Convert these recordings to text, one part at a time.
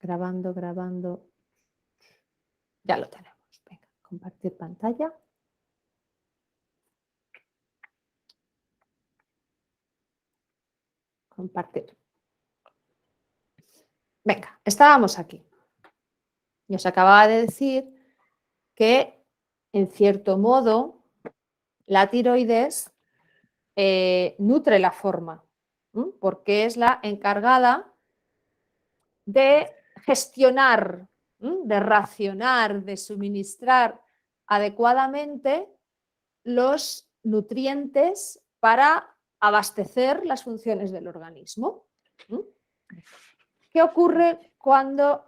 Grabando, grabando. Ya lo tenemos. Venga, compartir pantalla. Compartir. Venga, estábamos aquí. Y os acababa de decir que, en cierto modo, la tiroides nutre la forma, porque es la encargada de gestionar, de racionar, de suministrar adecuadamente los nutrientes para abastecer las funciones del organismo. ¿Qué ocurre cuando...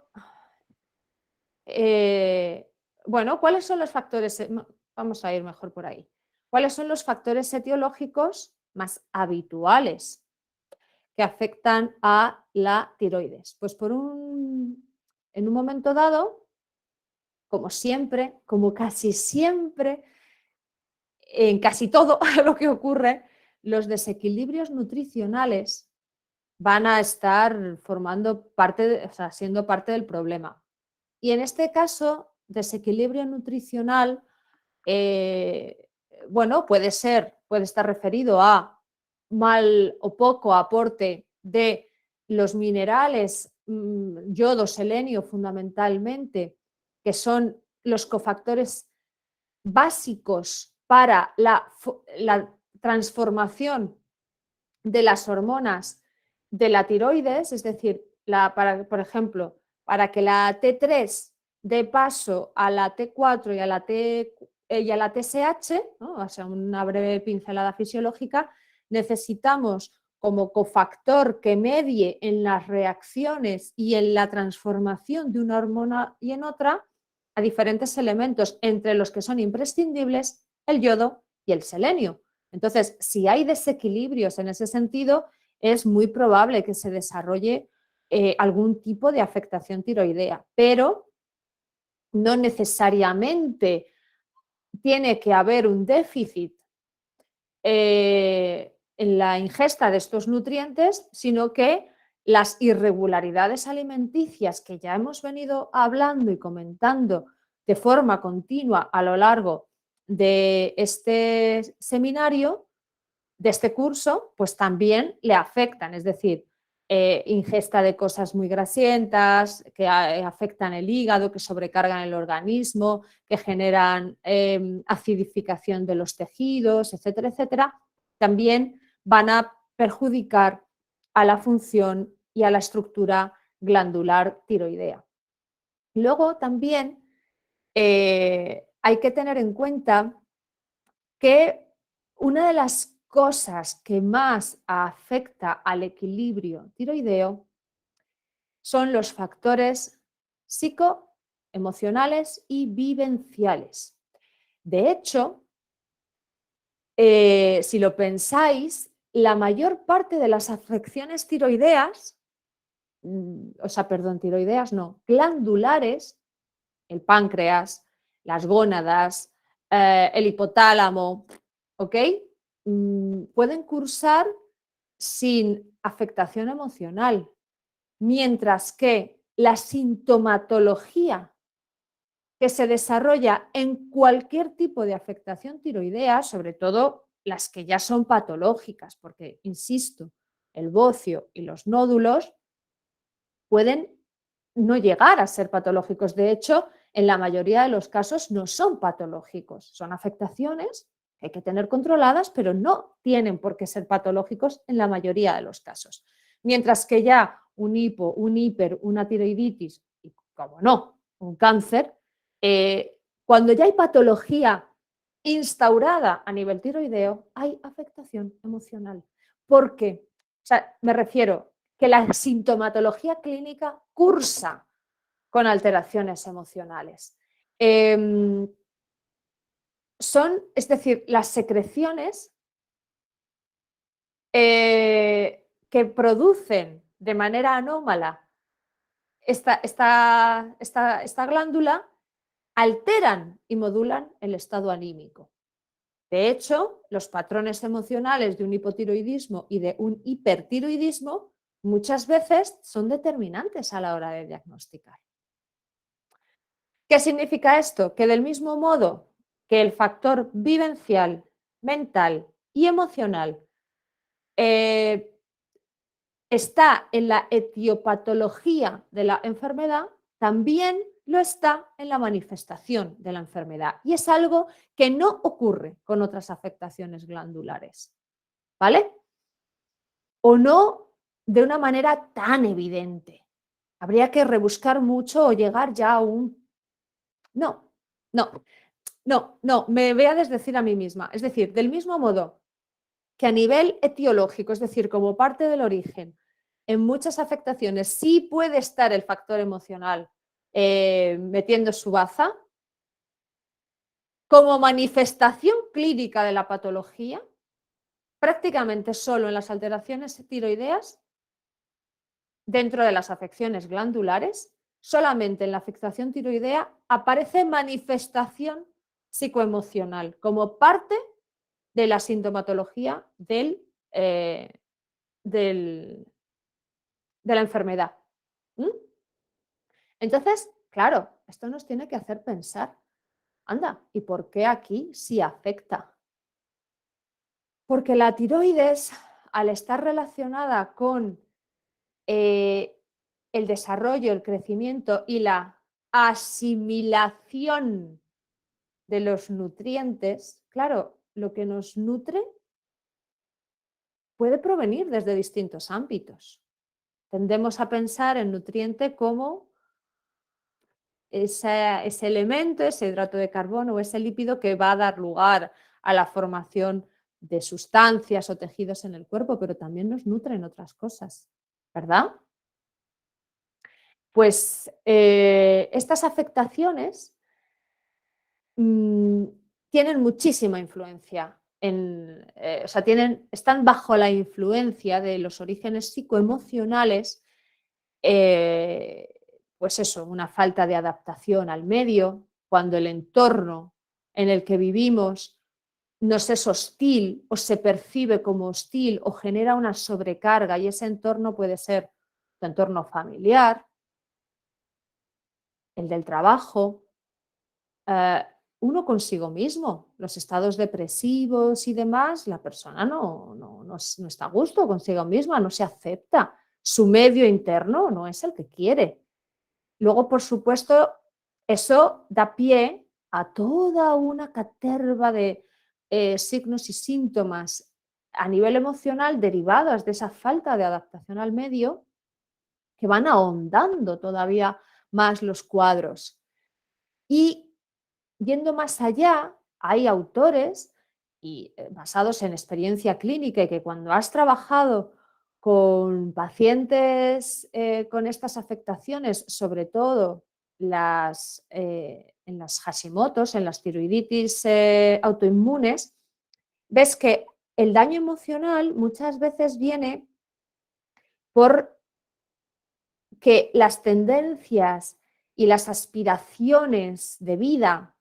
bueno, ¿cuáles son los factores? Vamos a ir mejor por ahí. ¿Cuáles son los factores etiológicos más habituales que afectan a la tiroides? Pues en un momento dado, como siempre, como casi siempre, en casi todo lo que ocurre, los desequilibrios nutricionales van a estar formando parte, siendo parte del problema. Y en este caso, desequilibrio nutricional, bueno, puede estar referido a mal o poco aporte de los minerales, yodo, selenio fundamentalmente, que son los cofactores básicos para la transformación de las hormonas de la tiroides, es decir, por ejemplo, para que la T3 dé paso a la T4 y a la TSH, ¿no? O sea, una breve pincelada fisiológica, necesitamos como cofactor que medie en las reacciones y en la transformación de una hormona y en otra a diferentes elementos, entre los que son imprescindibles el yodo y el selenio. Entonces, si hay desequilibrios en ese sentido, es muy probable que se desarrolle algún tipo de afectación tiroidea, pero no necesariamente tiene que haber un déficit en la ingesta de estos nutrientes, sino que las irregularidades alimenticias que ya hemos venido hablando y comentando de forma continua a lo largo de este seminario, de este curso, pues también le afectan, es decir, ingesta de cosas muy grasientas que afectan el hígado, que sobrecargan el organismo, que generan acidificación de los tejidos, etcétera, etcétera, también van a perjudicar a la función y a la estructura glandular tiroidea. Luego también hay que tener en cuenta que una de las cosas que más afecta al equilibrio tiroideo son los factores psicoemocionales y vivenciales. De hecho, si lo pensáis, la mayor parte de las afecciones tiroideas, glandulares, el páncreas, las gónadas, el hipotálamo, ¿ok? Pueden cursar sin afectación emocional, mientras que la sintomatología que se desarrolla en cualquier tipo de afectación tiroidea, sobre todo las que ya son patológicas, porque, insisto, el bocio y los nódulos pueden no llegar a ser patológicos. De hecho, en la mayoría de los casos no son patológicos, son afectaciones que hay que tener controladas, pero no tienen por qué ser patológicos en la mayoría de los casos. Mientras que ya un hipo, un hiper, una tiroiditis y, como no, un cáncer, cuando ya hay patología instaurada a nivel tiroideo, hay afectación emocional. ¿Por qué? O sea, me refiero que la sintomatología clínica cursa con alteraciones emocionales. Es decir, las secreciones que producen de manera anómala esta glándula alteran y modulan el estado anímico. De hecho, los patrones emocionales de un hipotiroidismo y de un hipertiroidismo muchas veces son determinantes a la hora de diagnosticar. ¿Qué significa esto? Que del mismo modo que el factor vivencial, mental y emocional está en la etiopatología de la enfermedad, también lo está en la manifestación de la enfermedad. Y es algo que no ocurre con otras afectaciones glandulares, ¿vale? O no de una manera tan evidente. Habría que rebuscar mucho o llegar ya a un... No, no, me voy a desdecir a mí misma. Es decir, del mismo modo que a nivel etiológico, es decir, como parte del origen, en muchas afectaciones sí puede estar el factor emocional metiendo su baza, como manifestación clínica de la patología, prácticamente solo en las alteraciones tiroideas, dentro de las afecciones glandulares, solamente en la afectación tiroidea aparece manifestación psicoemocional como parte de la sintomatología de la enfermedad. ¿Mm? Entonces, claro, esto nos tiene que hacer pensar, anda, ¿y por qué aquí sí afecta? Porque la tiroides, al estar relacionada con el desarrollo, el crecimiento y la asimilación de los nutrientes, claro, lo que nos nutre puede provenir desde distintos ámbitos. Tendemos a pensar en nutriente como ese elemento, ese hidrato de carbono o ese lípido que va a dar lugar a la formación de sustancias o tejidos en el cuerpo, pero también nos nutren otras cosas, ¿verdad? Pues estas afectaciones tienen muchísima influencia, o sea, están bajo la influencia de los orígenes psicoemocionales, eh, pues eso, una falta de adaptación al medio, cuando el entorno en el que vivimos nos es hostil o se percibe como hostil o genera una sobrecarga, y ese entorno puede ser tu entorno familiar, el del trabajo, eh, uno consigo mismo, los estados depresivos y demás, la persona no está a gusto consigo misma, no se acepta. Su medio interno no es el que quiere. Luego, por supuesto, eso da pie a toda una caterva de signos y síntomas a nivel emocional derivados de esa falta de adaptación al medio, que van ahondando todavía más los cuadros. Y yendo más allá, hay autores basados en experiencia clínica y que cuando has trabajado con pacientes con estas afectaciones, sobre todo en las Hashimotos, en las tiroiditis autoinmunes, ves que el daño emocional muchas veces viene por que las tendencias y las aspiraciones de vida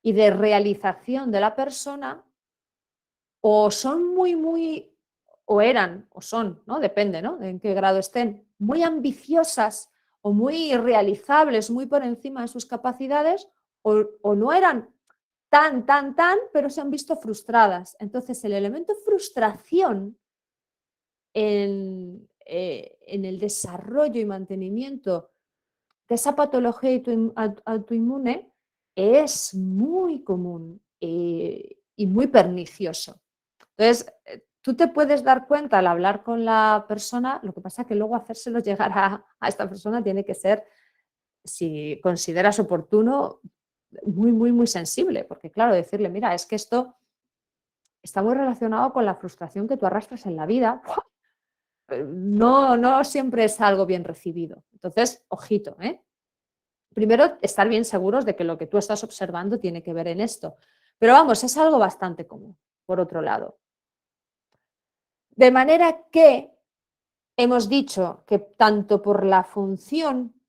y de realización de la persona o son o eran, o son, ¿no? Depende, ¿no? De en qué grado estén, muy ambiciosas o muy realizables, muy por encima de sus capacidades, o no eran tan, pero se han visto frustradas. Entonces, el elemento frustración en el desarrollo y mantenimiento de esa patología autoinmune es muy común y muy pernicioso. Entonces, tú te puedes dar cuenta al hablar con la persona, lo que pasa es que luego hacérselo llegar a esta persona tiene que ser, si consideras oportuno, muy sensible, porque claro, decirle, mira, es que esto está muy relacionado con la frustración que tú arrastras en la vida, no siempre es algo bien recibido. Entonces, ojito, ¿eh? Primero, estar bien seguros de que lo que tú estás observando tiene que ver en esto. Pero vamos, es algo bastante común, por otro lado. De manera que hemos dicho que tanto por la función,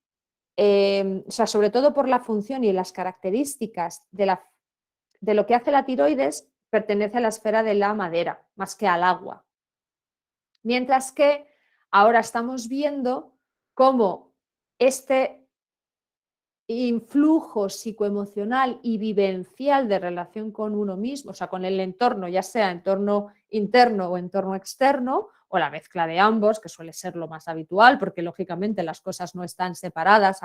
o sea, sobre todo por la función y las características de lo que hace la tiroides, pertenece a la esfera de la madera, más que al agua. Mientras que Ahora estamos viendo cómo este influjo psicoemocional y vivencial de relación con uno mismo, o sea, con el entorno, ya sea entorno interno o entorno externo, o la mezcla de ambos, que suele ser lo más habitual, porque lógicamente las cosas no están separadas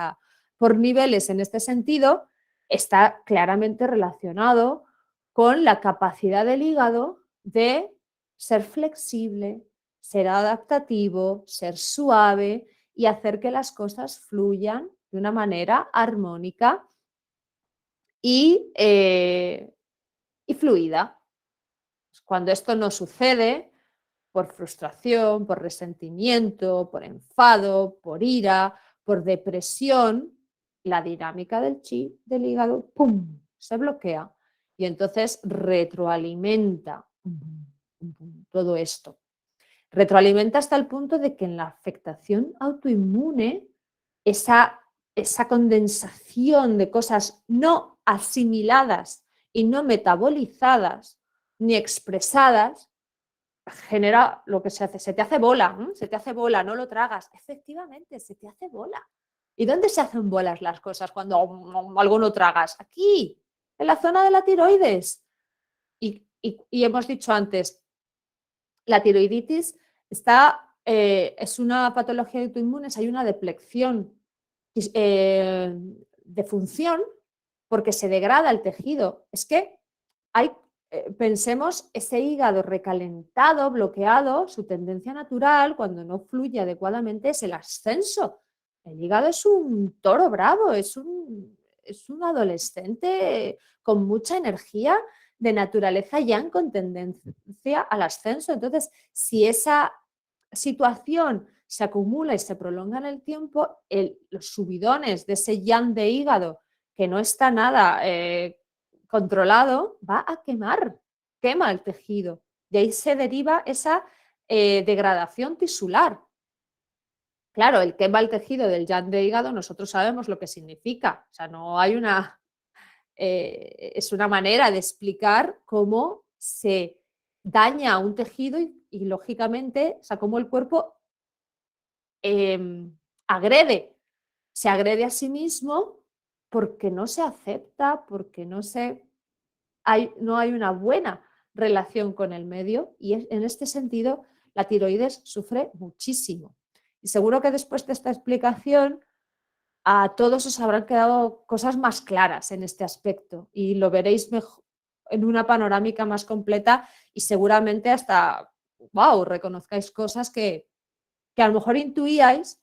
por niveles en este sentido, está claramente relacionado con la capacidad del hígado de ser flexible, ser adaptativo, ser suave y hacer que las cosas fluyan de una manera armónica y fluida. Cuando esto no sucede, por frustración, por resentimiento, por enfado, por ira, por depresión, la dinámica del chi, del hígado, ¡pum!, se bloquea y entonces retroalimenta todo esto. Retroalimenta hasta el punto de que en la afectación autoinmune, esa condensación de cosas no asimiladas y no metabolizadas ni expresadas genera lo que se hace, se te hace bola, se te hace bola, no lo tragas. Efectivamente, se te hace bola. ¿Y dónde se hacen bolas las cosas cuando algo no tragas? Aquí, en la zona de la tiroides. Y hemos dicho antes, la tiroiditis es una patología autoinmune, hay una deplección de función porque se degrada el tejido. Es que pensemos ese hígado recalentado, bloqueado, su tendencia natural cuando no fluye adecuadamente es el ascenso. El hígado es un toro bravo, es un adolescente con mucha energía de naturaleza yang con tendencia al ascenso. Entonces, si esa situación se acumula y se prolonga en el tiempo, los subidones de ese yang de hígado que no está nada controlado, va a quema el tejido. De ahí se deriva esa degradación tisular. Claro, el quema el tejido del yang de hígado, nosotros sabemos lo que significa. O sea, no hay es una manera de explicar cómo se daña un tejido y lógicamente, o sea, cómo el cuerpo se agrede a sí mismo porque no se acepta, porque no hay una buena relación con el medio y en este sentido la tiroides sufre muchísimo. Y seguro que después de esta explicación a todos os habrán quedado cosas más claras en este aspecto y lo veréis mejor, en una panorámica más completa y seguramente hasta, wow, reconozcáis cosas que a lo mejor intuíais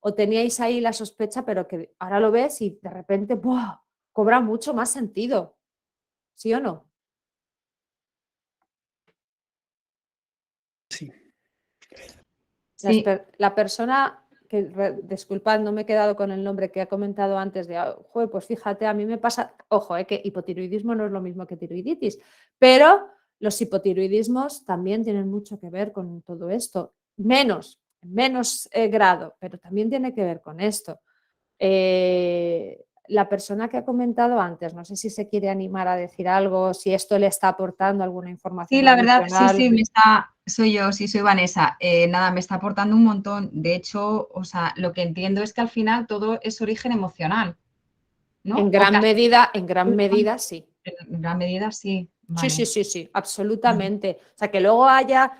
o teníais ahí la sospecha, pero que ahora lo ves y de repente ¡buah!, cobra mucho más sentido. ¿Sí o no? Sí. Sí. La persona que, disculpad, no me he quedado con el nombre que ha comentado antes de, joder, pues fíjate, a mí me pasa, ojo, que hipotiroidismo no es lo mismo que tiroiditis, pero los hipotiroidismos también tienen mucho que ver con todo esto, menos grado, pero también tiene que ver con esto. La persona que ha comentado antes, no sé si se quiere animar a decir algo, si esto le está aportando alguna información Sí, la verdad, adicional. soy yo, sí, soy Vanessa. Nada, me está aportando un montón. De hecho, o sea, lo que entiendo es que al final todo es origen emocional, ¿no? En gran medida, sí. En gran medida, sí. Vale. Sí, absolutamente. O sea, que luego haya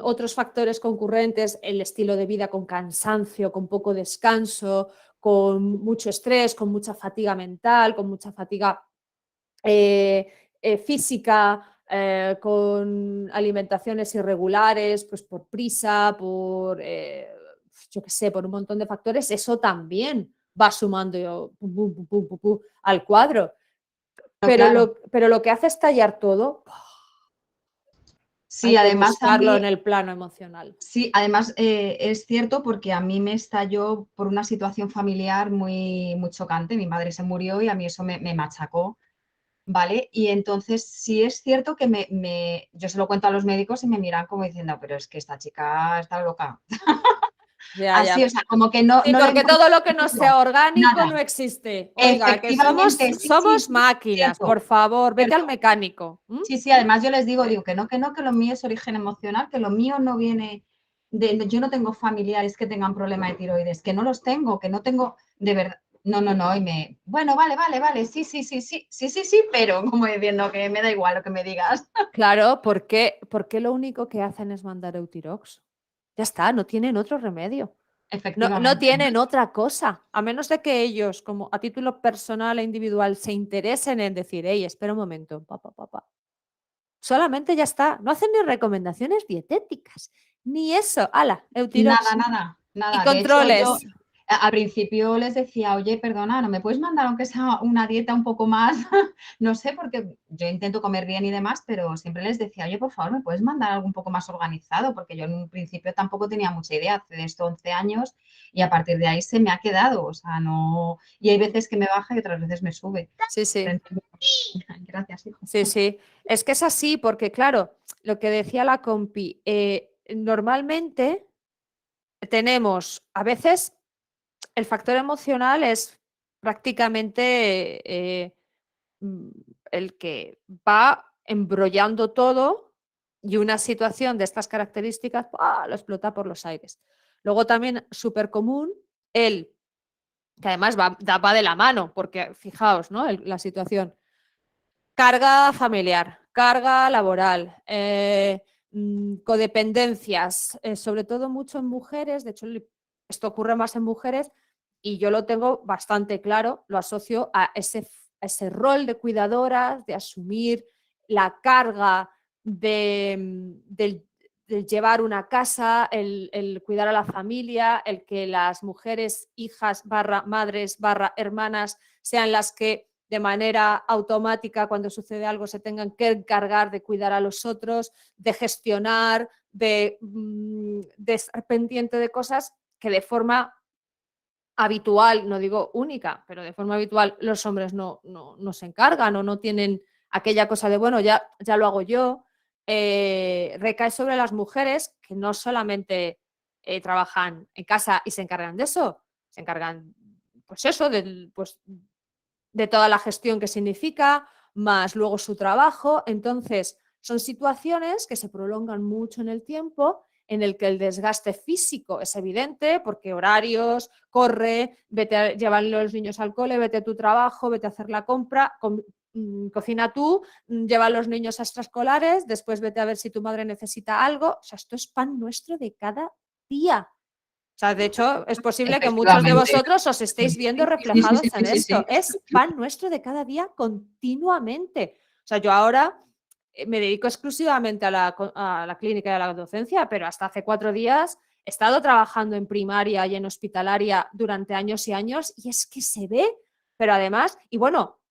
otros factores concurrentes, el estilo de vida con cansancio, con poco descanso, con mucho estrés, con mucha fatiga mental, con mucha fatiga física, con alimentaciones irregulares, pues por prisa, yo qué sé, por un montón de factores, eso también va sumando al cuadro. Claro. Pero lo que hace estallar todo, Sí, hay que además a buscarlo mí, en el plano emocional. sí, además es cierto porque a mí me estalló por una situación familiar muy, muy chocante. Mi madre se murió y a mí eso me machacó, ¿vale? Y entonces sí es cierto que yo se lo cuento a los médicos y me miran como diciendo, pero es que esta chica está loca. Ya, Así, ya. o sea, como que no Sí, le porque encuentro todo lo que no sentido, sea orgánico nada. no existe. Oiga, que Efectivamente, sí, sí, somos sí, máquinas, cierto, por favor, vete al cierto. mecánico. Sí, sí, además yo les digo que no, que lo mío es origen emocional, que lo mío no viene yo no tengo familiares que tengan problema de tiroides, que no los tengo, que no tengo, de verdad. No, bueno, vale, sí, pero como diciendo que me da igual lo que me digas. Claro, ¿por qué lo único que hacen es mandar Eutirox? Ya está, no tienen otro remedio. No Efectivamente. tienen otra cosa, a menos de que ellos, como a título personal e individual, se interesen en decir, hey, espera un momento, papá. Solamente ya está, no hacen ni recomendaciones dietéticas, ni eso, ala, Eutirox y Nada. De hecho, yo controles. al principio les decía, oye, perdona, ¿no me puedes mandar aunque sea una dieta un poco más? No sé, porque yo intento comer bien y demás, pero siempre les decía, oye, por favor, ¿me puedes mandar algo un poco más organizado? Porque yo en un principio tampoco tenía mucha idea, hace de esto 11 años y a partir de ahí se me ha quedado, o sea, no... Y hay veces que me baja y otras veces me sube. Sí. Gracias, hijo. Sí. Es que es así, porque claro, lo que decía la compi, normalmente tenemos, a veces el factor emocional es prácticamente mm, el que va embrollando todo y una situación de estas características ¡pah!, lo explota por los aires. Luego también súper común el, que además va de la mano, porque fijaos, ¿no? La situación. Carga familiar, carga laboral, codependencias, sobre todo mucho en mujeres, de hecho esto ocurre más en mujeres y yo lo tengo bastante claro, lo asocio a ese rol de cuidadoras, de asumir la carga del llevar una casa, el cuidar a la familia, el que las mujeres, hijas, barra madres, barra hermanas, sean las que de manera automática cuando sucede algo se tengan que encargar de cuidar a los otros, de gestionar, de estar pendiente de cosas que de forma habitual, no digo única, pero de forma habitual los hombres no se encargan o no tienen aquella cosa de, bueno, ya lo hago yo. Recae sobre las mujeres que no solamente trabajan en casa y se encargan de eso, se encargan, pues eso, de toda la gestión que significa, más luego su trabajo. Entonces, son situaciones que se prolongan mucho en el tiempo, en el que el desgaste físico es evidente, porque horarios, corre, vete a llevar los niños al cole, vete a tu trabajo, vete a hacer la compra, cocina tú, lleva a los niños a extraescolares, después vete a ver si tu madre necesita algo. O sea, esto es pan nuestro de cada día. O sea, de hecho, es posible que muchos de Efectivamente. vosotros os estéis viendo reflejados en esto. Es pan nuestro de cada día continuamente. O sea, yo ahora me dedico exclusivamente a la clínica y a la docencia, pero hasta hace 4 días he estado trabajando en primaria y en hospitalaria durante años y años y es que se ve, pero además, y bueno,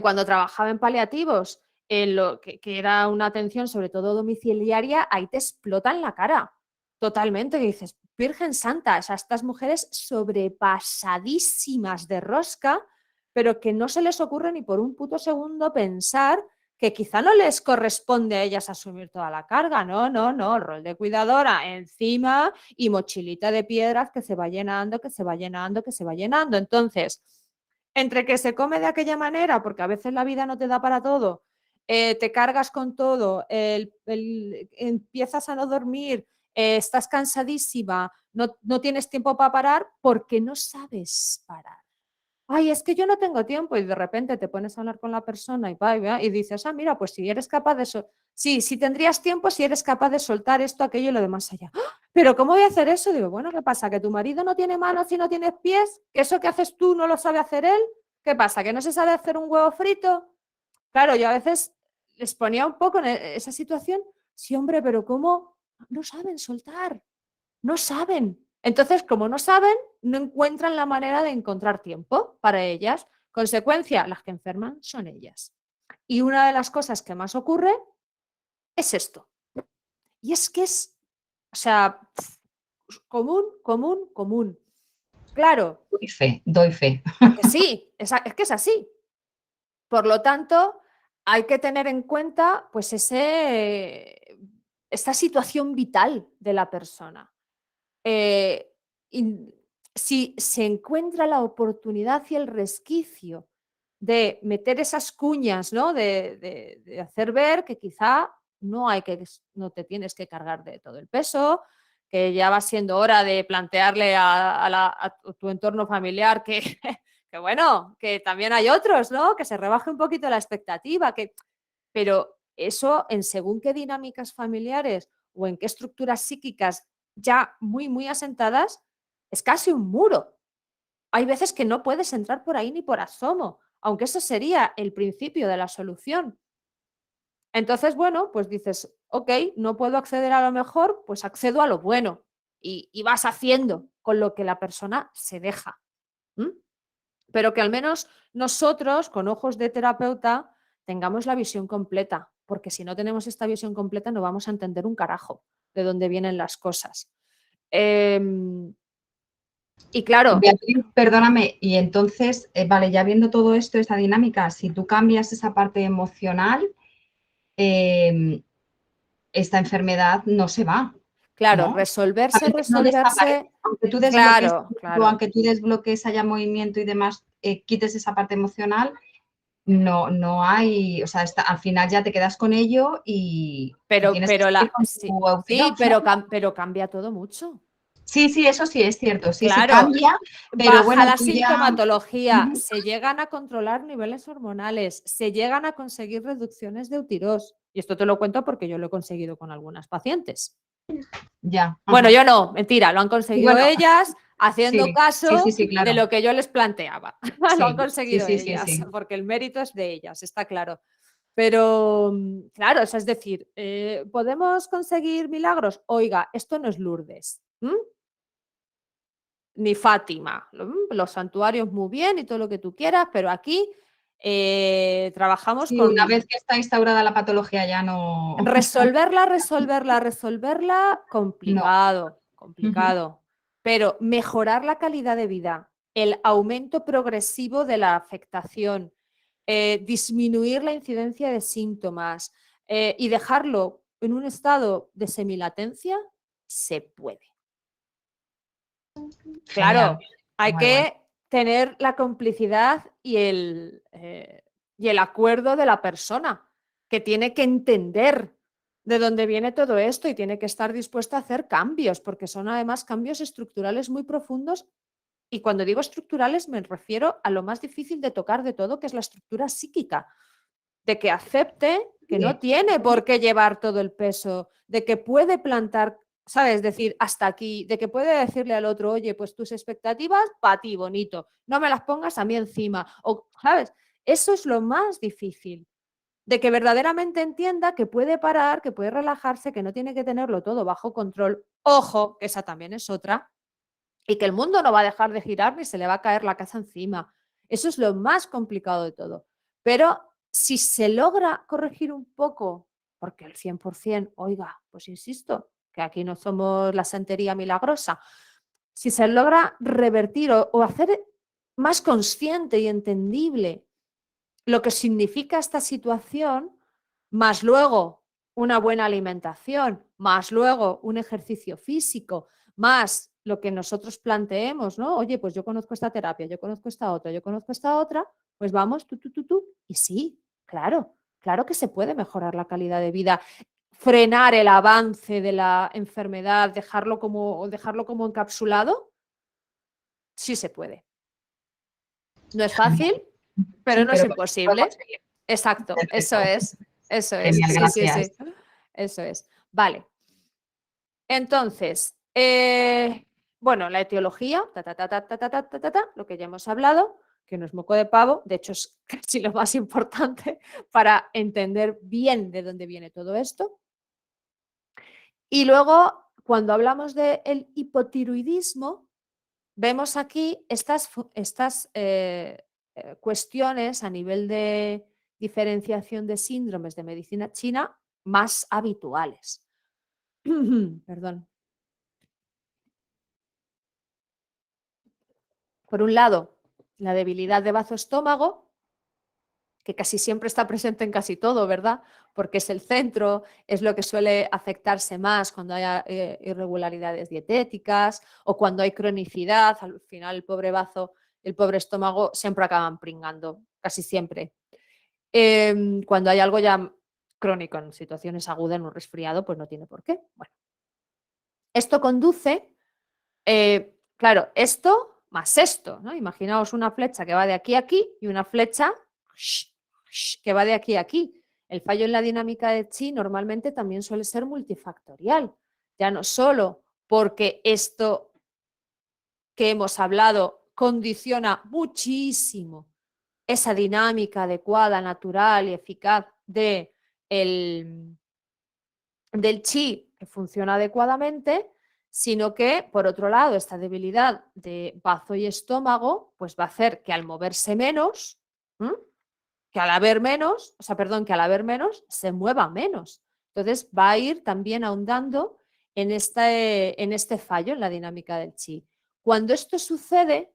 cuando trabajaba en paliativos, en lo que era una atención sobre todo domiciliaria, ahí te explotan la cara totalmente, que dices, Virgen Santa, o sea, estas mujeres sobrepasadísimas de rosca, pero que no se les ocurre ni por un puto segundo pensar que quizá no les corresponde a ellas asumir toda la carga, no, rol de cuidadora encima y mochilita de piedras que se va llenando, que se va llenando, que se va llenando. Entonces, entre que se come de aquella manera, porque a veces la vida no te da para todo, te cargas con todo, empiezas a no dormir, estás cansadísima, no tienes tiempo para parar porque no sabes parar. Ay, es que yo no tengo tiempo y de repente te pones a hablar con la persona y dices, mira, pues si eres capaz de... Sí, si tendrías tiempo si eres capaz de soltar esto, aquello y lo demás allá. ¡Ah! Pero ¿cómo voy a hacer eso? Digo, bueno, ¿qué pasa? ¿Que tu marido no tiene manos y no tienes pies? ¿Que eso que haces tú no lo sabe hacer él? ¿Qué pasa? ¿Que no se sabe hacer un huevo frito? Claro, yo a veces les ponía un poco en esa situación. Sí, hombre, pero ¿cómo? No saben soltar, no saben. Entonces, como no saben, no encuentran la manera de encontrar tiempo para ellas. Consecuencia, las que enferman son ellas. Y una de las cosas que más ocurre es esto. Y es que es, o sea, común. Claro, Doy fe. a que sí, es que es así. Por lo tanto, hay que tener en cuenta pues esta situación vital de la persona. Y si se encuentra la oportunidad y el resquicio de meter esas cuñas, ¿no? de hacer ver que quizá no te tienes que cargar de todo el peso, que ya va siendo hora de plantearle a tu entorno familiar que bueno, que también hay otros, ¿no? Que se rebaje un poquito la expectativa, pero eso en según qué dinámicas familiares o en qué estructuras psíquicas ya muy, muy asentadas, es casi un muro. Hay veces que no puedes entrar por ahí ni por asomo, aunque eso sería el principio de la solución. Entonces, bueno, pues dices, ok, no puedo acceder a lo mejor, pues accedo a lo bueno y vas haciendo con lo que la persona se deja. ¿Mm? Pero que al menos nosotros, con ojos de terapeuta, tengamos la visión completa, porque si no tenemos esta visión completa no vamos a entender un carajo de dónde vienen las cosas. Y claro, Beatriz, perdóname, y entonces, vale, ya viendo todo esto, esta dinámica, si tú cambias esa parte emocional, esta enfermedad no se va, claro, ¿no? A resolverse, veces no desaparece, resolverse, aunque tú desbloquees, claro, claro. aunque tú desbloquees, haya movimiento y demás, quites esa parte emocional, no hay, o sea, al final ya te quedas con ello y tienes que seguir con Sí, tu opinión, sí, ¿no? pero cambia todo mucho. Sí, sí, eso sí es cierto, sí, sí Claro, cambia, pero baja bueno, la tú ya... sintomatología, Ujú. se llegan a controlar niveles hormonales, se llegan a conseguir reducciones de Eutirós. Y esto te lo cuento porque yo lo he conseguido con algunas pacientes. Ya, Bueno, ajá. yo no, mentira, lo han Y conseguido bueno, ellas haciendo sí, sí, sí, caso sí, de claro. lo que yo les planteaba. Lo han Sí, sí, conseguido sí, sí, ellas, sí. porque el mérito es de ellas, está claro. Pero, claro, o sea, es decir, ¿podemos conseguir milagros? Oiga, esto no es Lourdes, ni Fátima. Los santuarios muy bien y todo lo que tú quieras, pero aquí trabajamos Sí, una vez con que está instaurada la patología ya no, resolverla, no. complicado, Ujú. complicado. Pero mejorar la calidad de vida, el aumento progresivo de la afectación, disminuir la incidencia de síntomas y dejarlo en un estado de semilatencia, se puede. Genial, Claro, hay muy bueno. que tener la complicidad y el acuerdo de la persona, que tiene que entender de dónde viene todo esto y tiene que estar dispuesta a hacer cambios, porque son además cambios estructurales muy profundos. Y cuando digo estructurales me refiero a lo más difícil de tocar de todo, que es la estructura psíquica, de que acepte que no Sí, tiene por qué llevar todo el peso, de que puede plantar, ¿sabes? Decir hasta aquí, de que puede decirle al otro, oye, pues tus expectativas, para ti, bonito, no me las pongas a mí encima, o, ¿sabes? Eso es lo más difícil, de que verdaderamente entienda que puede parar, que puede relajarse, que no tiene que tenerlo todo bajo control. Ojo, que esa también es otra, y que el mundo no va a dejar de girar ni se le va a caer la casa encima. Eso es lo más complicado de todo. Pero si se logra corregir un poco, porque el 100%, oiga, pues insisto, que aquí no somos la santería milagrosa, si se logra revertir o hacer más consciente y entendible lo que significa esta situación, más luego una buena alimentación, más luego un ejercicio físico, más lo que nosotros planteemos, ¿no? Oye, pues yo conozco esta terapia, yo conozco esta otra, yo conozco esta otra, pues vamos, tú. Y sí, claro, claro que se puede mejorar la calidad de vida, frenar el avance de la enfermedad, dejarlo como encapsulado, sí se puede. No es fácil, pero sí, no es pero lo puedo imposible. conseguir. Exacto, eso Perfecto. es, eso es, Genial, sí, sí, gracias. sí, eso es. Vale, entonces, bueno, la etiología, lo que ya hemos hablado, que no es moco de pavo, de hecho es casi lo más importante para entender bien de dónde viene todo esto. Y luego, cuando hablamos del hipotiroidismo, vemos aquí estas cuestiones a nivel de diferenciación de síndromes de medicina china más habituales. Perdón. Por un lado, la debilidad de bazo-estómago, que casi siempre está presente en casi todo, ¿verdad? Porque es el centro, es lo que suele afectarse más cuando hay irregularidades dietéticas o cuando hay cronicidad. Al final, el pobre bazo, el pobre estómago siempre acaban pringando, casi siempre. Cuando hay algo ya crónico en situaciones agudas, en un resfriado, pues no tiene por qué. Bueno, Esto conduce, claro, esto más esto, ¿no? Imaginaos una flecha que va de aquí a aquí y una flecha que va de aquí a aquí. El fallo en la dinámica de chi normalmente también suele ser multifactorial, ya no solo porque esto que hemos hablado condiciona muchísimo esa dinámica adecuada, natural y eficaz del chi que funciona adecuadamente, sino que, por otro lado, esta debilidad de bazo y estómago pues va a hacer que al moverse menos, que al haber menos, o sea, perdón, que al haber menos, se mueva menos. Entonces va a ir también ahondando en este fallo en la dinámica del chi. Cuando esto sucede,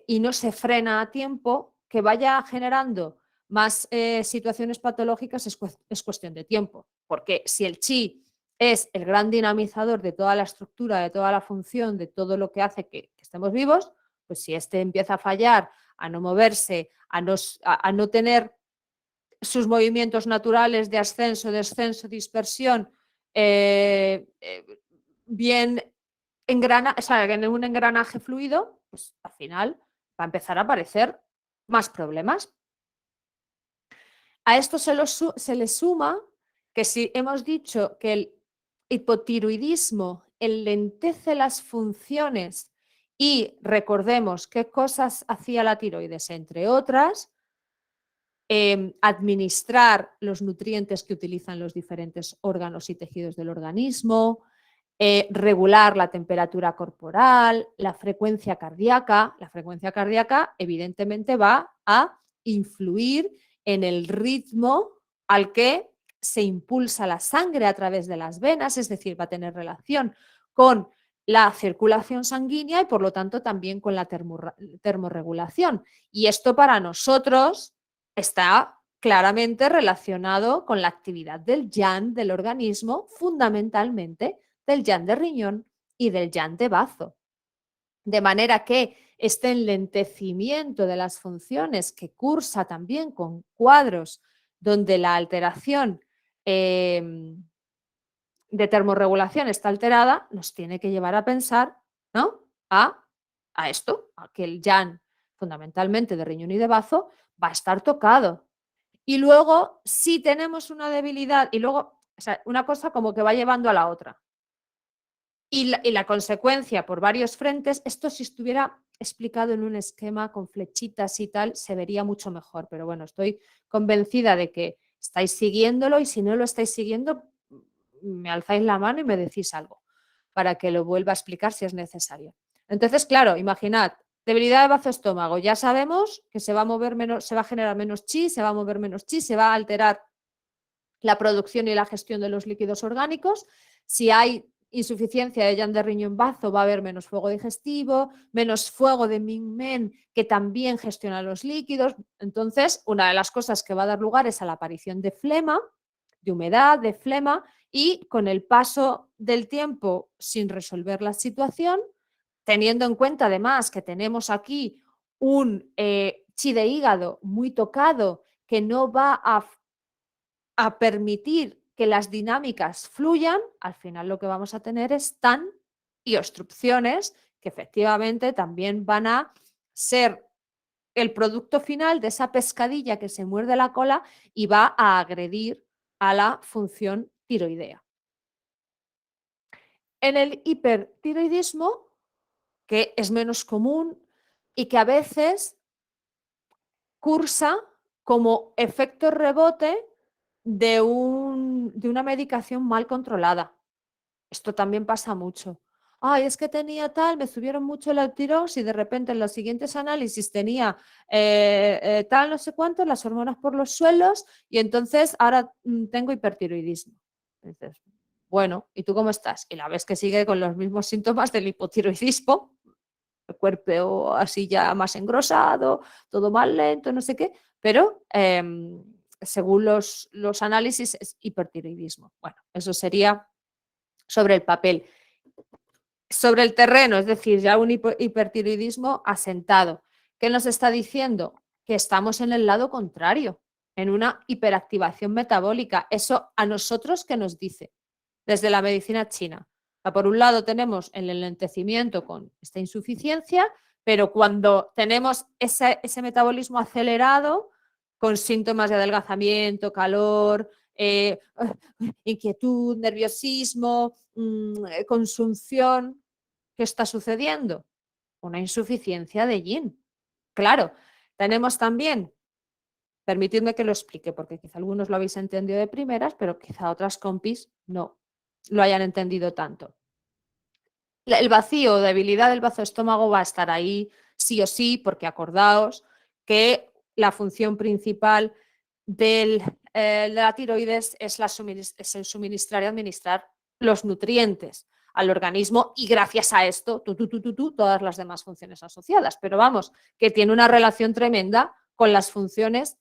y no se frena a tiempo, que vaya generando más situaciones patológicas es cuestión de tiempo, porque si el chi es el gran dinamizador de toda la estructura, de toda la función, de todo lo que hace que estemos vivos, pues si este empieza a fallar, a no moverse, a no tener sus movimientos naturales de ascenso, descenso, dispersión, bien o sea, en un engranaje fluido, pues al final va a empezar a aparecer más problemas. A esto se le suma que si hemos dicho que el hipotiroidismo enlentece las funciones y recordemos qué cosas hacía la tiroides, entre otras, administrar los nutrientes que utilizan los diferentes órganos y tejidos del organismo, regular la temperatura corporal, la frecuencia cardíaca. La frecuencia cardíaca evidentemente va a influir en el ritmo al que se impulsa la sangre a través de las venas, es decir, va a tener relación con la circulación sanguínea y por lo tanto también con la termorregulación. Y esto para nosotros está claramente relacionado con la actividad del yang del organismo, fundamentalmente del yang de riñón y del yang de bazo. De manera que este enlentecimiento de las funciones que cursa también con cuadros donde la alteración de termorregulación está alterada, nos tiene que llevar a pensar, ¿no? a esto, a que el yang fundamentalmente de riñón y de bazo va a estar tocado. Y luego, si tenemos una debilidad, y luego, o sea, una cosa como que va llevando a la otra. Y la consecuencia por varios frentes, esto si estuviera explicado en un esquema con flechitas y tal, se vería mucho mejor. Pero bueno, estoy convencida de que estáis siguiéndolo y si no lo estáis siguiendo, me alzáis la mano y me decís algo para que lo vuelva a explicar si es necesario. Entonces, claro, imaginad, debilidad de bazo estómago, ya sabemos que se va a mover menos, se va a generar menos chi, se va a mover menos chi, se va a alterar la producción y la gestión de los líquidos orgánicos. Si hay insuficiencia de yang de riñón bazo, va a haber menos fuego digestivo, menos fuego de Ming-Men, que también gestiona los líquidos. Entonces, una de las cosas que va a dar lugar es a la aparición de flema, de humedad, de flema, y con el paso del tiempo sin resolver la situación, teniendo en cuenta además que tenemos aquí un chi de hígado muy tocado que no va a permitir que las dinámicas fluyan, al final lo que vamos a tener es TAN y obstrucciones que efectivamente también van a ser el producto final de esa pescadilla que se muerde la cola y va a agredir a la función tiroidea. En el hipertiroidismo, que es menos común y que a veces cursa como efecto rebote de una medicación mal controlada. Esto también pasa mucho. Ay, es que tenía tal, me subieron mucho el tirox y de repente en los siguientes análisis tenía tal no sé cuánto, las hormonas por los suelos y entonces ahora tengo hipertiroidismo. Entonces, bueno, ¿y tú cómo estás? Y la ves que sigue con los mismos síntomas del hipotiroidismo, el cuerpo así ya más engrosado, todo más lento, no sé qué, pero según los análisis es hipertiroidismo. Bueno, eso sería sobre el papel. Sobre el terreno, es decir, ya un hipertiroidismo asentado. ¿Qué nos está diciendo? Que estamos en el lado contrario, en una hiperactivación metabólica. ¿Eso a nosotros qué nos dice desde la medicina china? sea, por un lado tenemos el enlentecimiento con esta insuficiencia, pero cuando tenemos ese metabolismo acelerado, con síntomas de adelgazamiento, calor, inquietud, nerviosismo, consunción, ¿qué está sucediendo? Una insuficiencia de yin. Claro, tenemos también, permitidme que lo explique, porque quizá algunos lo habéis entendido de primeras, pero quizá otras compis no lo hayan entendido tanto. El vacío o debilidad del bazo estómago va a estar ahí sí o sí, porque acordaos que la función principal de la tiroides es el suministrar y administrar los nutrientes al organismo y gracias a esto, todas las demás funciones asociadas. Pero vamos, que tiene una relación tremenda con las funciones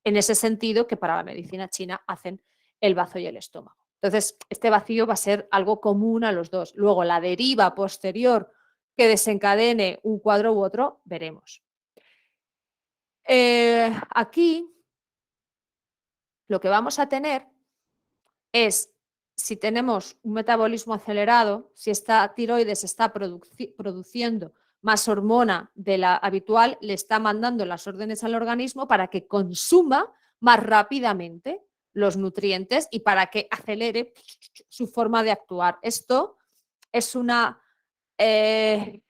en ese sentido que para la medicina china hacen el bazo y el estómago. Entonces, este vacío va a ser algo común a los dos. Luego, la deriva posterior que desencadene un cuadro u otro, veremos. Aquí lo que vamos a tener es, si tenemos un metabolismo acelerado, si esta tiroides está produciendo más hormona de la habitual, le está mandando las órdenes al organismo para que consuma más rápidamente los nutrientes y para que acelere su forma de actuar. Esto es una... se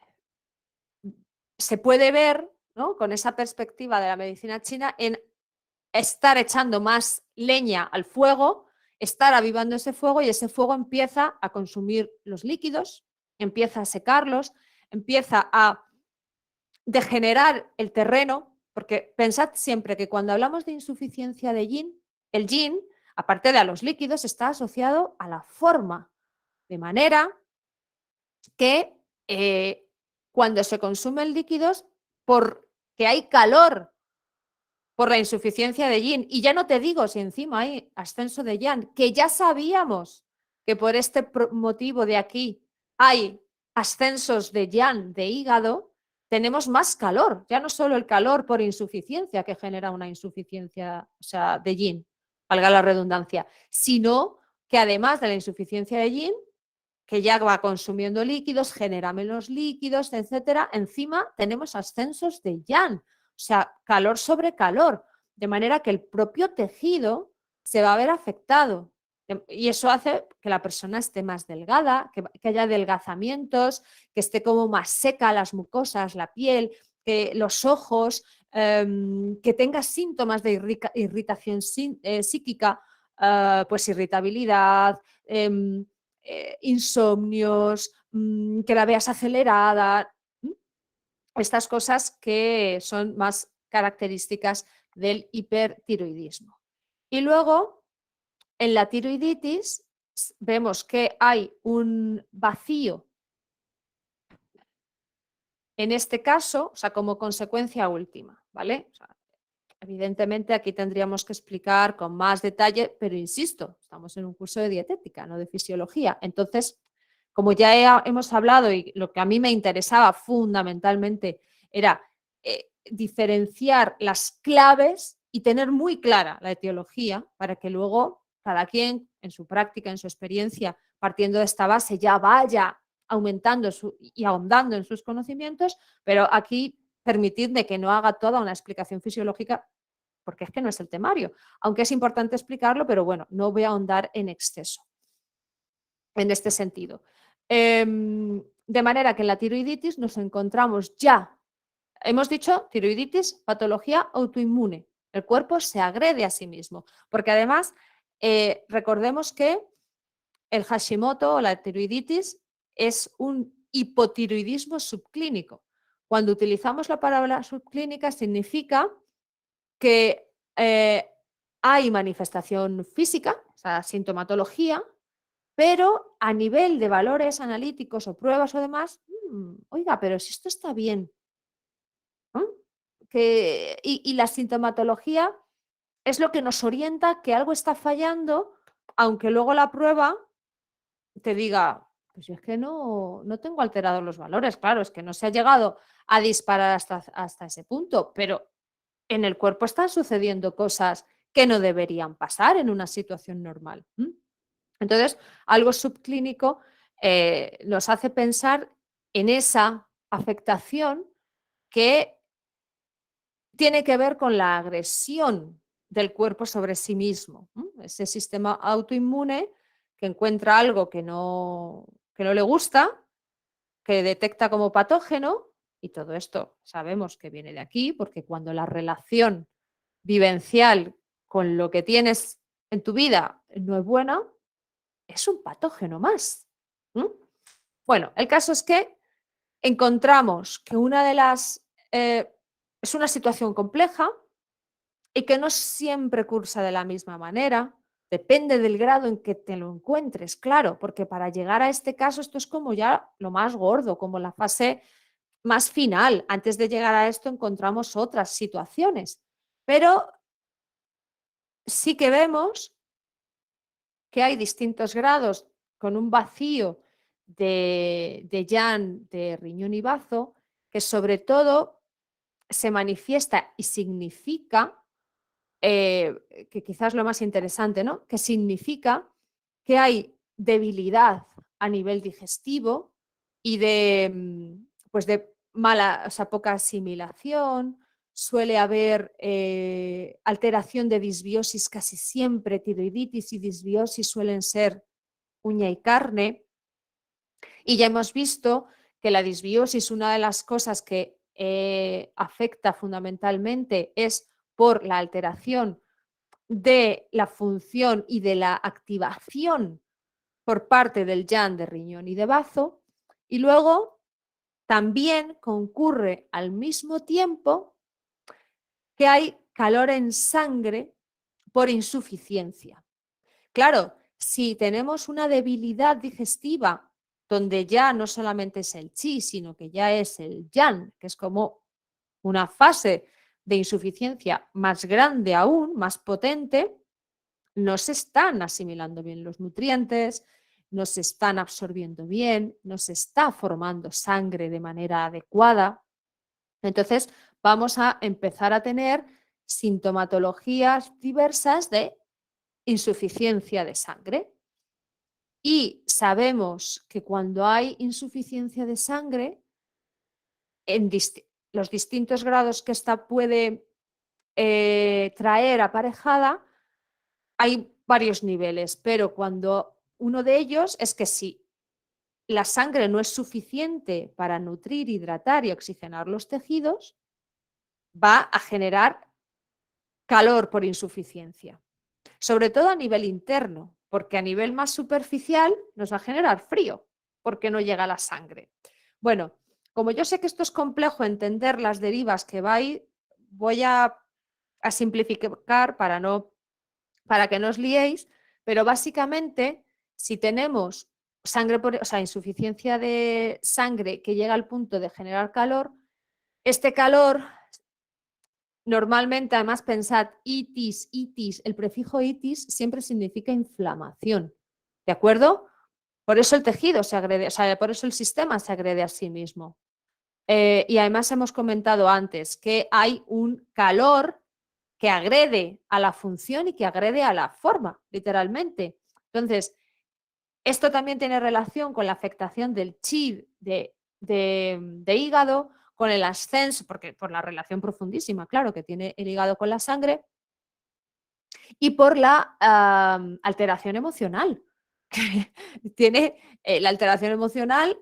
puede ver, ¿no?, con esa perspectiva de la medicina china en estar echando más leña al fuego, estar avivando ese fuego y ese fuego empieza a consumir los líquidos, empieza a secarlos, empieza a degenerar el terreno, porque pensad siempre que cuando hablamos de insuficiencia de yin, el yin, aparte de a los líquidos, está asociado a la forma, de manera que cuando se consumen líquidos, porque hay calor por la insuficiencia de yin, y ya no te digo si encima hay ascenso de yang, que ya sabíamos que por este motivo de aquí hay ascensos de yang de hígado, tenemos más calor, ya no solo el calor por insuficiencia que genera una insuficiencia, o sea, de yin, valga la redundancia, sino que además de la insuficiencia de yin, que ya va consumiendo líquidos, genera menos líquidos, etcétera, encima tenemos ascensos de yang, o sea, calor sobre calor, de manera que el propio tejido se va a ver afectado. Y eso hace que la persona esté más delgada, que haya adelgazamientos, que esté como más seca las mucosas, la piel, que los ojos, que tenga síntomas de irritación psíquica, pues irritabilidad, insomnios, que la veas acelerada, estas cosas que son más características del hipertiroidismo. Y luego, en la tiroiditis, vemos que hay un vacío, en este caso, o sea, como consecuencia última, ¿vale? O sea, evidentemente aquí tendríamos que explicar con más detalle, pero insisto, estamos en un curso de dietética, no de fisiología. Entonces, como ya hemos hablado y lo que a mí me interesaba fundamentalmente era diferenciar las claves y tener muy clara la etiología para que luego cada quien en su práctica, en su experiencia, partiendo de esta base, ya vaya aumentando y ahondando en sus conocimientos, pero aquí permitidme que no haga toda una explicación fisiológica porque es que no es el temario, aunque es importante explicarlo, pero bueno, no voy a ahondar en exceso en este sentido. De manera que en la tiroiditis nos encontramos ya, hemos dicho tiroiditis, patología autoinmune, el cuerpo se agrede a sí mismo, porque además recordemos que el Hashimoto o la tiroiditis es un hipotiroidismo subclínico. Cuando utilizamos la palabra subclínica significa que hay manifestación física, o sea, sintomatología, pero a nivel de valores analíticos o pruebas o demás, oiga, pero si esto está bien. ¿No? Y la sintomatología es lo que nos orienta que algo está fallando, aunque luego la prueba te diga, pues es que no tengo alterados los valores, claro, es que no se ha llegado a disparar hasta ese punto, pero en el cuerpo están sucediendo cosas que no deberían pasar en una situación normal. Entonces, algo subclínico nos hace pensar en esa afectación que tiene que ver con la agresión del cuerpo sobre sí mismo. Ese sistema autoinmune que encuentra algo que no le gusta, que detecta como patógeno, y todo esto sabemos que viene de aquí, porque cuando la relación vivencial con lo que tienes en tu vida no es buena, es un patógeno más. Bueno, el caso es que encontramos que una de las es una situación compleja y que no siempre cursa de la misma manera. Depende del grado en que te lo encuentres, claro, porque para llegar a este caso esto es como ya lo más gordo, como la fase más final. Antes de llegar a esto encontramos otras situaciones, pero sí que vemos que hay distintos grados con un vacío de Jan de riñón y bazo que sobre todo se manifiesta y significa, que quizás lo más interesante, ¿no? Que significa que hay debilidad a nivel digestivo y pues de mala, o sea, poca asimilación, suele haber alteración de disbiosis casi siempre, tiroiditis y disbiosis suelen ser uña y carne, y ya hemos visto que la disbiosis, una de las cosas que afecta fundamentalmente es por la alteración de la función y de la activación por parte del Jan de riñón y de bazo, y luego también concurre al mismo tiempo que hay calor en sangre por insuficiencia. Claro, si tenemos una debilidad digestiva donde ya no solamente es el chi, sino que ya es el yang, que es como una fase de insuficiencia más grande aún, más potente, no se están asimilando bien los nutrientes, no se están absorbiendo bien, no se está formando sangre de manera adecuada. Entonces, vamos a empezar a tener sintomatologías diversas de insuficiencia de sangre. Y sabemos que cuando hay insuficiencia de sangre, en los distintos grados que esta puede traer aparejada, hay varios niveles, pero cuando uno de ellos es que si la sangre no es suficiente para nutrir, hidratar y oxigenar los tejidos, va a generar calor por insuficiencia, sobre todo a nivel interno, porque a nivel más superficial nos va a generar frío, porque no llega la sangre. Bueno, como yo sé que esto es complejo entender las derivas que va a ir, voy a simplificar para que no os liéis, pero básicamente si tenemos sangre o sea, insuficiencia de sangre que llega al punto de generar calor, este calor normalmente, además, pensad itis, el prefijo itis siempre significa inflamación, ¿de acuerdo? Por eso el tejido se agrede, o sea, por eso el sistema se agrede a sí mismo. Y además hemos comentado antes que hay un calor que agrede a la función y que agrede a la forma, literalmente. Entonces, esto también tiene relación con la afectación del chi de hígado, con el ascenso, porque por la relación profundísima, claro, que tiene el hígado con la sangre, y por la alteración emocional. Tiene la alteración emocional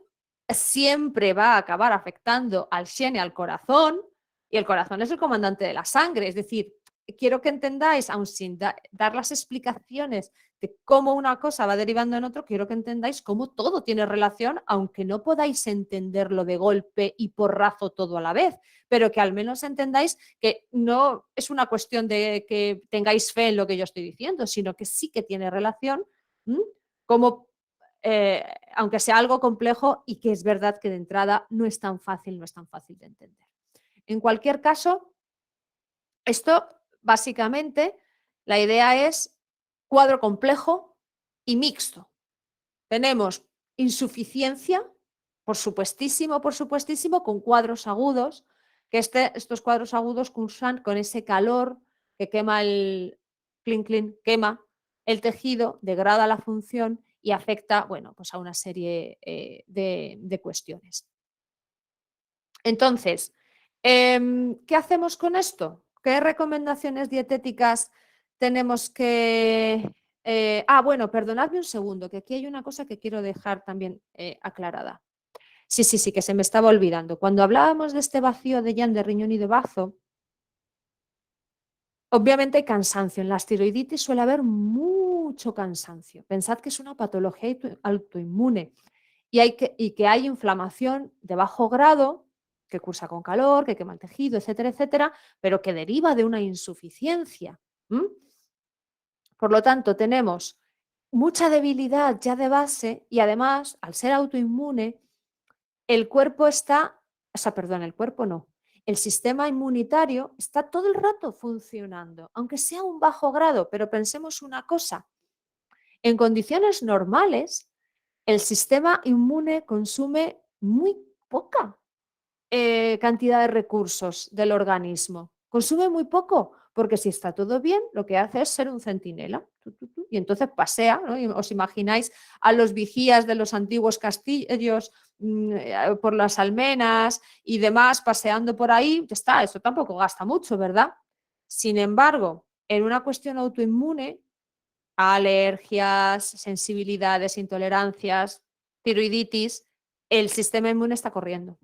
siempre va a acabar afectando al shen y al corazón, y el corazón es el comandante de la sangre. Es decir, quiero que entendáis, aun sin dar las explicaciones de cómo una cosa va derivando en otro, quiero que entendáis cómo todo tiene relación, aunque no podáis entenderlo de golpe y porrazo todo a la vez, pero que al menos entendáis que no es una cuestión de que tengáis fe en lo que yo estoy diciendo, sino que sí que tiene relación, como aunque sea algo complejo y que es verdad que de entrada no es tan fácil de entender. En cualquier caso, esto básicamente, la idea es cuadro complejo y mixto. Tenemos insuficiencia, por supuestísimo, con cuadros agudos, que estos cuadros agudos cursan con ese calor que quema quema el tejido, degrada la función y afecta, bueno, pues a una serie de cuestiones. Entonces, ¿qué hacemos con esto? ¿Qué recomendaciones dietéticas tenemos que... bueno, perdonadme un segundo, que aquí hay una cosa que quiero dejar también aclarada. Sí, que se me estaba olvidando. Cuando hablábamos de este vacío de Jan de riñón y de bazo, obviamente hay cansancio. En las tiroiditis suele haber mucho cansancio. Pensad que es una patología autoinmune y que hay inflamación de bajo grado que cursa con calor, que quema el tejido, etcétera, etcétera, pero que deriva de una insuficiencia. ¿M? Por lo tanto, tenemos mucha debilidad ya de base y además, al ser autoinmune, el cuerpo está, o sea, perdón, el cuerpo no, el sistema inmunitario está todo el rato funcionando, aunque sea un bajo grado, pero pensemos una cosa, en condiciones normales, el sistema inmune consume muy poca cantidad de recursos del organismo. Consume muy poco, porque si está todo bien, lo que hace es ser un centinela. Y entonces pasea, ¿no? Y os imagináis a los vigías de los antiguos castillos por las almenas y demás, paseando por ahí, ya está, eso tampoco gasta mucho, ¿verdad? Sin embargo, en una cuestión autoinmune, alergias, sensibilidades, intolerancias, tiroiditis, el sistema inmune está corriendo.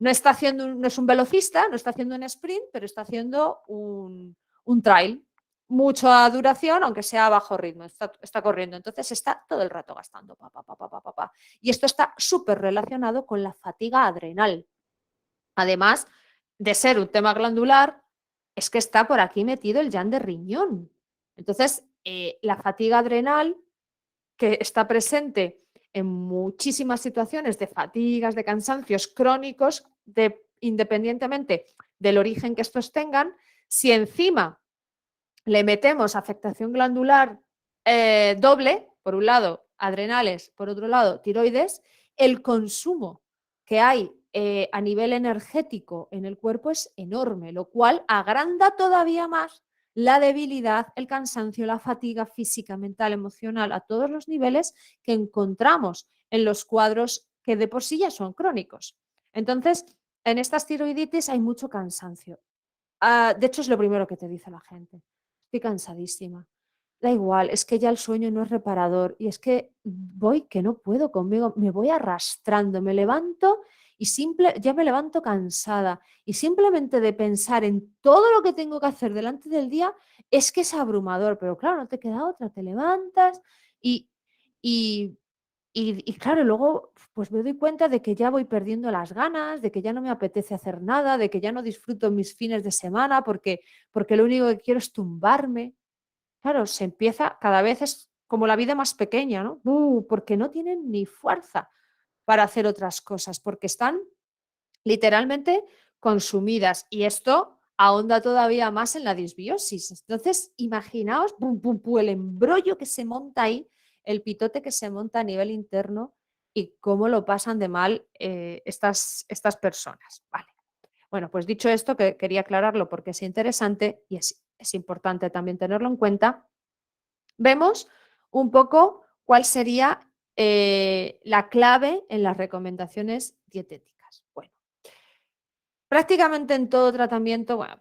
No está haciendo, no es un velocista, no está haciendo un sprint, pero está haciendo un trail. Mucha duración, aunque sea a bajo ritmo, está corriendo. Entonces está todo el rato gastando. Y esto está súper relacionado con la fatiga adrenal. Además de ser un tema glandular, es que está por aquí metido el Jan de riñón. Entonces, la fatiga adrenal que está presente en muchísimas situaciones de fatigas, de cansancios crónicos, independientemente del origen que estos tengan, si encima le metemos afectación glandular doble, por un lado adrenales, por otro lado tiroides, el consumo que hay a nivel energético en el cuerpo es enorme, lo cual agranda todavía más la debilidad, el cansancio, la fatiga física, mental, emocional, a todos los niveles que encontramos en los cuadros que de por sí ya son crónicos. Entonces, en estas tiroiditis hay mucho cansancio. De hecho, es lo primero que te dice la gente. Estoy cansadísima. Da igual, es que ya el sueño no es reparador y es que voy que no puedo conmigo, me voy arrastrando, me levanto y ya me levanto cansada y simplemente de pensar en todo lo que tengo que hacer delante del día es que es abrumador, pero claro, no te queda otra, te levantas y, y, y claro, luego pues me doy cuenta de que ya voy perdiendo las ganas, de que ya no me apetece hacer nada, de que ya no disfruto mis fines de semana porque lo único que quiero es tumbarme. Claro, se empieza, cada vez es como la vida más pequeña, ¿no? Porque no tienen ni fuerza para hacer otras cosas, porque están literalmente consumidas y esto ahonda todavía más en la disbiosis. Entonces, imaginaos el embrollo que se monta ahí, el pitote que se monta a nivel interno y cómo lo pasan de mal estas personas. Vale. Bueno, pues dicho esto, que quería aclararlo porque es interesante y es importante también tenerlo en cuenta, vemos un poco cuál sería la clave en las recomendaciones dietéticas. Bueno, prácticamente en todo tratamiento, bueno,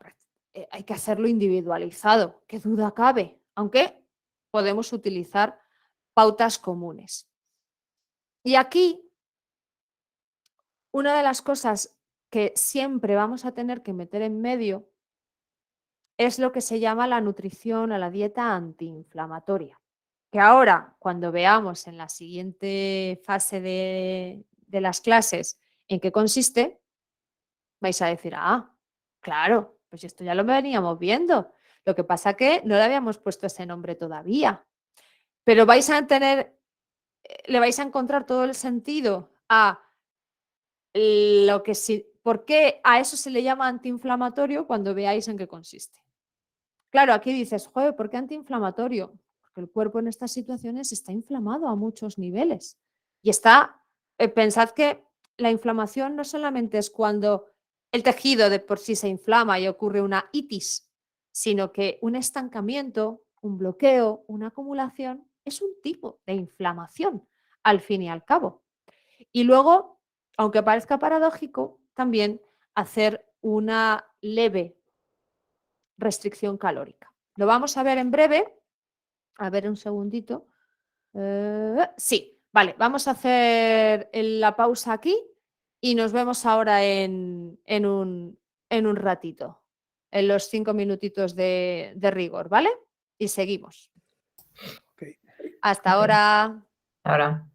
hay que hacerlo individualizado, qué duda cabe, aunque podemos utilizar pautas comunes. Y aquí, una de las cosas que siempre vamos a tener que meter en medio es lo que se llama la nutrición o la dieta antiinflamatoria. Que ahora, cuando veamos en la siguiente fase de las clases en qué consiste, vais a decir, claro, pues esto ya lo veníamos viendo. Lo que pasa que no le habíamos puesto ese nombre todavía. Pero vais a tener, le vais a encontrar todo el sentido a lo que sí, por qué a eso se le llama antiinflamatorio cuando veáis en qué consiste. Claro, aquí dices, joder, ¿por qué antiinflamatorio? Porque el cuerpo en estas situaciones está inflamado a muchos niveles. Y pensad que la inflamación no solamente es cuando el tejido de por sí se inflama y ocurre una itis, sino que un estancamiento, un bloqueo, una acumulación es un tipo de inflamación, al fin y al cabo. Y luego, aunque parezca paradójico, también hacer una leve restricción calórica. Lo vamos a ver en breve. A ver un segundito. Sí, vale, vamos a hacer la pausa aquí y nos vemos ahora en un ratito, en los 5 minutitos de rigor, ¿vale? Y seguimos. Ok. Hasta Ok. ahora. Ahora.